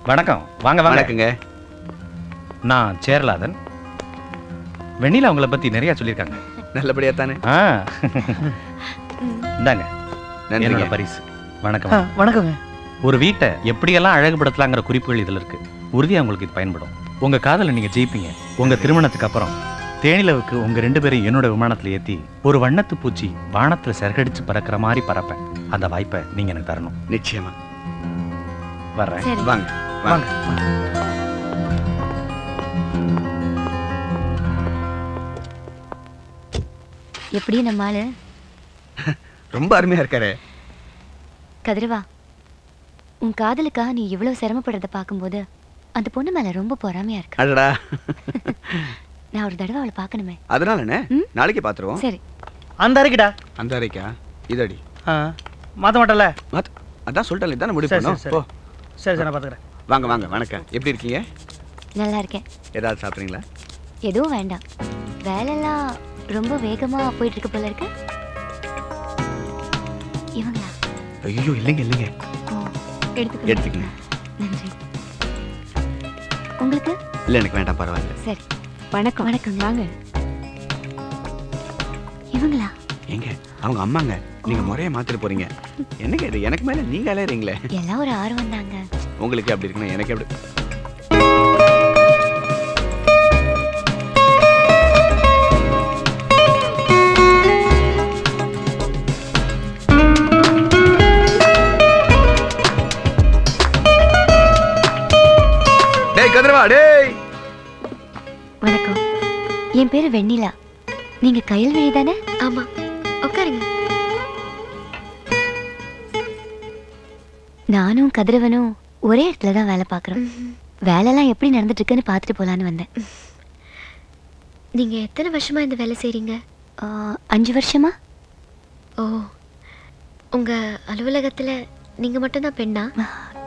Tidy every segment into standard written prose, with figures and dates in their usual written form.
வணக்கம். வாங்க வாங்க. வணக்கங்க. நான் சேரலாதன். வெண்ணிலா உங்களை பத்தி நிறைய சொல்லியிருக்காங்க. நல்லபடியா தானே? இந்தாங்க என்னோட பரிசு. வணக்கம். வணக்கங்க. ஒரு வீட்டை எப்படியெல்லாம் அழகுபடுத்தலாங்கிற குறிப்புகள் இதில் இருக்கு. உறுதியாக உங்களுக்கு இது பயன்படும். உங்க காதலை நீங்க ஜெயிப்பீங்க. உங்க திருமணத்துக்கு அப்புறம் தேனிலவுக்கு உங்க 2 பேரையும் என்னோட விமானத்தில் ஏற்றி ஒரு வண்ணத்து பூச்சி வானத்தில் சிறகடிச்சு பறக்கிற மாதிரி பறப்பேன். அந்த வாய்ப்பை நீங்க எனக்கு தரணும். நிச்சயமா வர்றேன். வாங்க வாங்க. எப்படி நம்ம ஆளு? ரொம்ப அருமையா இருக்காரு. கதிரவா, உன் காதலுக்காக நீ இவ்வளவு சிரமப்படுறத பார்க்கும்போது அந்த பொண்ணு மேல ரொம்ப பொறாமையா இருக்கு. அடடா. நான் ஒரு தடவை அவளை பார்க்கணுமே. அதனால என்ன? நாளைக்கு பாத்துருவோம். சரி. அந்த அறைக்கிட்டா. அந்த அறைக்கா? இதடி. மாத்த மாட்டல. அதான் சொல்லிட்டேன், இதான முடிவு பண்ணோம். போ. சரி சரி, நான் பாத்துக்கிறேன். வாங்க வாங்க. வணக்கம். எப்படி இருக்கீங்க? நல்லா இருக்கேன். ஏதாவது சாப்பிட்றீங்களா? எதுவும் வேண்டாம். வேலையெல்லாம் ரொம்ப வேகமா போயிட்டு இருக்கு போல இருக்கு. இவங்களா? ஐயோ இல்லைங்க இல்லைங்க. எடுத்துக்கங்க. நன்றி. உங்களுக்கு? இல்லை எனக்கு வேண்டாம், பரவாயில்ல. சரி. வணக்கம். வணக்கம். வாங்க. இவங்களா? எங்க? அவங்க அம்மாங்க. நீங்க முறைய மாத்திட்டு போறீங்க. என்னங்க இது? எனக்கு மேல நீங்க அலையறீங்களே. எல்லாம் ஒரு ஆர்வம் தாங்க. உங்களுக்கு அப்படி இருக்குன்னா எனக்கு எப்படி? டேய் கதிரவா, டேய். வணக்கம். என் பேரு வெண்ணிலா. நீங்க கயல்விழி தானே? ஆமா. உட்காருங்க. நானும் கதிரவனும் ஒரே இடத்துல தான் வேலை பார்க்குறோம். வேலைலாம் எப்படி நடந்துட்டு இருக்குன்னு பார்த்துட்டு போலான்னு வந்தேன். நீங்க எத்தனை வருஷமா இந்த வேலை செய்றீங்க? 5 வருஷமா. ஓ, உங்க அலுவலகத்துல நீங்க மட்டும்தான் பெண்ணா?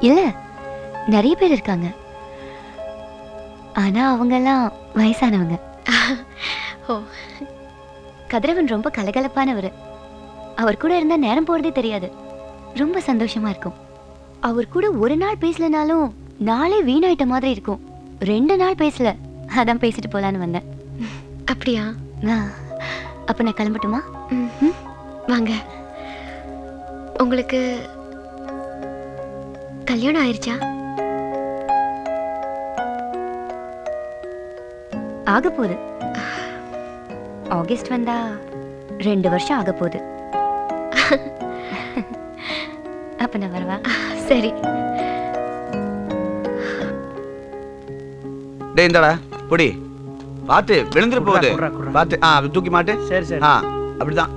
இல்ல, நிறைய பேர் இருக்காங்க. ஆனா அவங்கெல்லாம் வயசானவங்க. ஓ. கதிரவன் ரொம்ப கலகலப்பானவர். அவர் கூட இருந்தா நேரம் போறதே தெரியாது. ரொம்ப சந்தோஷமா இருக்கும். அவர் கூட ஒரு நாள் பேசலனாலும் நாளே வீணாயிட்ட மாதிரி இருக்கும். 2 நாள் பேசல, அதான் பேசிட்டு போலான்னு வந்தேன். அப்படியா? அப்ப நான் கிளம்பட்டுமா? வாங்க. உங்களுக்கு கல்யாணம் ஆயிருச்சா? ஆக போகுது. ஆகஸ்ட் வந்தா 2 வருஷம் ஆக போகுது. அப்ப நான் வரவா? சரி. டேய் இந்தடா பொடி. பாத்து விழுந்துற போகுது. பாத்து தூக்கி மாட்டு. சரி சரி. அப்படிதான்.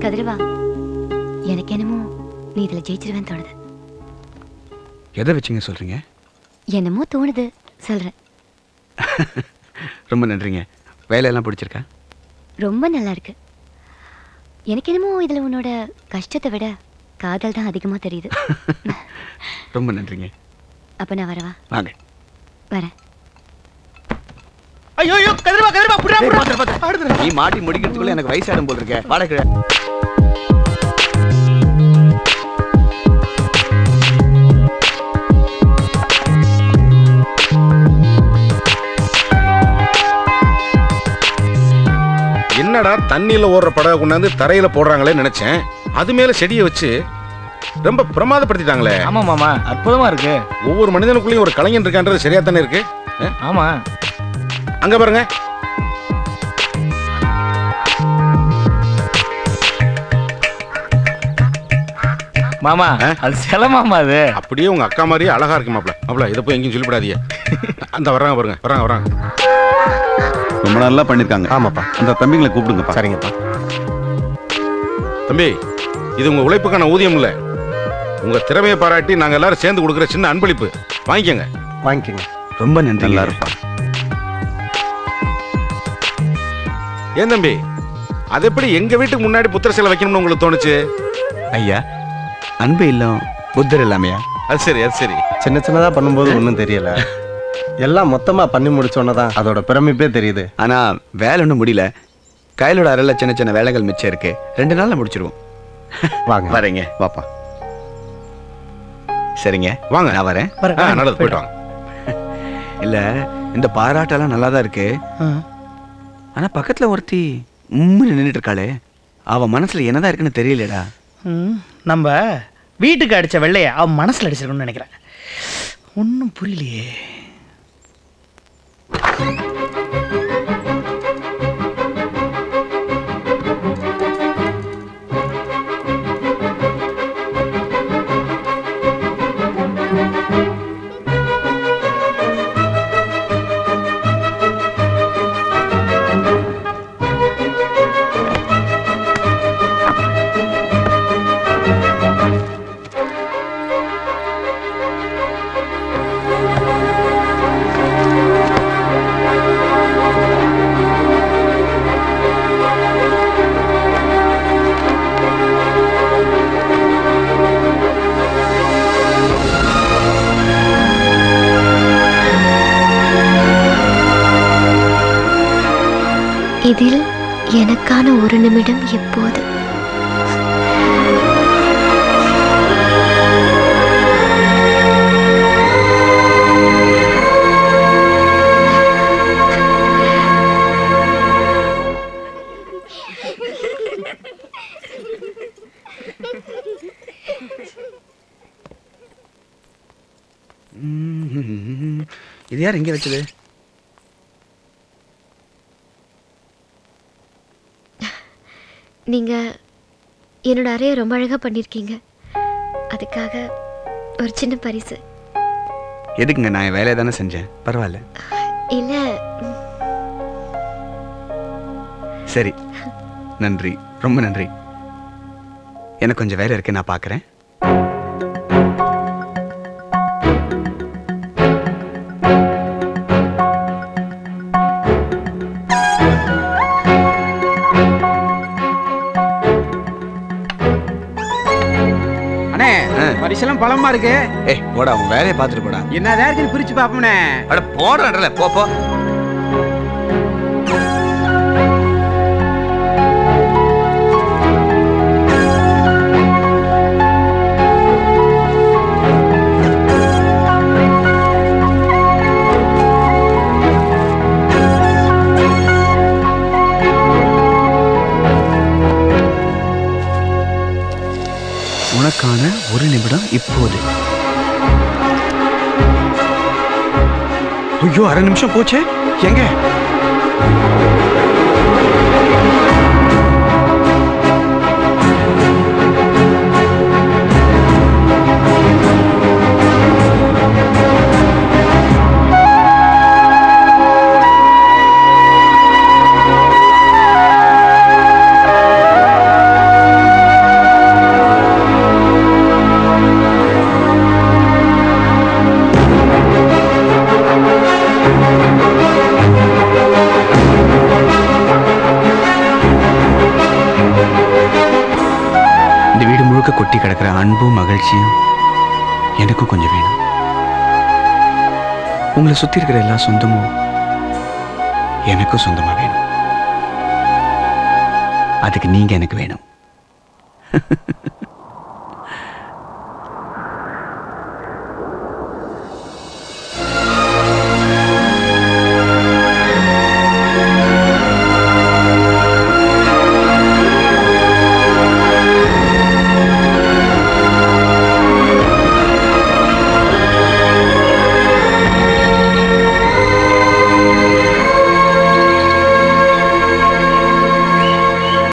கதிரவா, எனக்கு என்னமோ நீ இதுல ஜெயிச்சிருவேன்னு தோணுது. எதை வச்சுங்க சொல்றீங்க? என்னமோ தோணுது சொல்றேன். ரொம்ப நன்றிங்க. வேலையெல்லாம் பிடிச்சிருக்கா? ரொம்ப நல்லா இருக்கு. எனக்கு என்னமோ இதுல உன்னோட கஷ்டத்தை விட காதல் தான் அதிகமா தெரியுது. ரொம்ப நன்றிங்க. அப்ப நான் வரவா? வாங்க. வரேன். ஐயோ ஐயோ, கதிரவா கதிரவா, புடிடா புடிடா. நீ மாட்டி முடிக்கிறதுக்குள்ள எனக்கு வயசாடும் போல இருக்க. வாடகை. என்னடா தண்ணியில ஓடுற படகை கொண்டாந்து தரையில போடுறாங்களே நினைச்சேன். அது மேல செடியை வச்சு ரொம்ப பிரமாதப்படுத்திட்டாங்களே. ஆமா மாமா, அற்புதமா இருக்கு. ஒவ்வொரு மனிதனுக்குள்ளேயும் ஒரு கலைஞன் இருக்கான்றது சரியா தானே இருக்கு. ஆமா. அங்க பாருங்க. மாமா, அது சில மாமா. அது அப்படியே உங்க அக்கா மாதிரியே அழகா இருக்கு மாப்ள. மாப்ள இதை போய் எங்கேயும் சொல்லிவிடாதீங்க. அந்த வர்றாங்க பாருங்க, வர்றாங்க வர்றாங்க. ரொம்ப நல்லா பண்ணிருக்காங்க. ஆமாப்பா, அந்த தம்பிங்களை கூப்பிடுங்கப்பா. சரிங்கப்பா. தம்பி, இது உங்க உழைப்புக்கான ஊதியம் இல்ல, உங்க திறமையை பாராட்டி நாங்க எல்லாரும் சேர்ந்து கொடுக்குற சின்ன அன்பளிப்பு. வாங்கிக்கங்க. வாங்கிக்கங்க. ரொம்ப நன்றி. நல்லா இருப்பா. ஏன் தம்பி, அது எப்படி எங்க வீட்டுக்கு முன்னாடி புத்தர் சிலை வைக்கணும்னு உங்களுக்கு தோணுச்சு? ஐயா, அன்பு இல்லம் புத்தர் இல்லாமையா? அது சரி, அது சரி. சின்ன சின்னதா பண்ணும்போது ஒன்றும் தெரியல. எல்லாம் மொத்தமா பண்ணி முடிச்சோன்னதான் அதோட பிரமிப்பே தெரியுது. ஆனா வேலை ஒன்றும் முடியல. கையிலோட அறையில சின்ன சின்ன வேலைகள் மிச்சம் இருக்கு. 2 நாள்ல முடிச்சிருவோம். வாங்க. வரேங்க. வாப்பா. சரிங்க வாங்க. நான் வரேன். நல்லது, போயிட்டு வாங்க. இல்ல இந்த பாராட்டெல்லாம் நல்லா தான் இருக்கு. ஆனா பக்கத்துல ஒருத்தி உம்முன்னு நின்றுட்டு இருக்காளே, அவ மனசுல என்னதான் இருக்குன்னு தெரியலடா. நம்ம வீட்டுக்கு அடிச்ச வெள்ளைய அவன் மனசுல அடிச்சிருக்கணும்னு நினைக்கிறேன். ஒன்றும் புரியலையே. இதில் எனக்கான ஒரு நிமிடம் எப்போது? இது யார் இங்கே வச்சது? நீங்க என்னோட அறையை ரொம்ப அழகா பண்ணிருக்கீங்க. அதுக்காக ஒரு சின்ன பரிசு. எதுக்குங்க? நான் என் வேலையை தானே செஞ்சேன். பரவாயில்ல. இல்ல. சரி, நன்றி, ரொம்ப நன்றி. எனக்கு கொஞ்சம் வேலை இருக்கு, நான் பார்க்குறேன். பரிசெல்லாம் பழமா இருக்கு. ஏய் போடா, உன் வேலையை பார்த்துட்டு போடா. என்னதான் இருக்குன்னு பிரிச்சு பாப்போம்னே. அட போடுறல, போ போ. உனக்கான ஒரு நிமிடம் இப்போது. ஐயோ, அரை நிமிஷம் போச்சே. எங்க? கொட்டி கிடக்கிற அன்பும் மகிழ்ச்சியும் எனக்கும் கொஞ்சம் வேணும். உங்களை சுத்தி இருக்கிற எல்லா சொந்தமும் எனக்கும் சொந்தமா வேணும். அதுக்கு நீங்க எனக்கு வேணும்.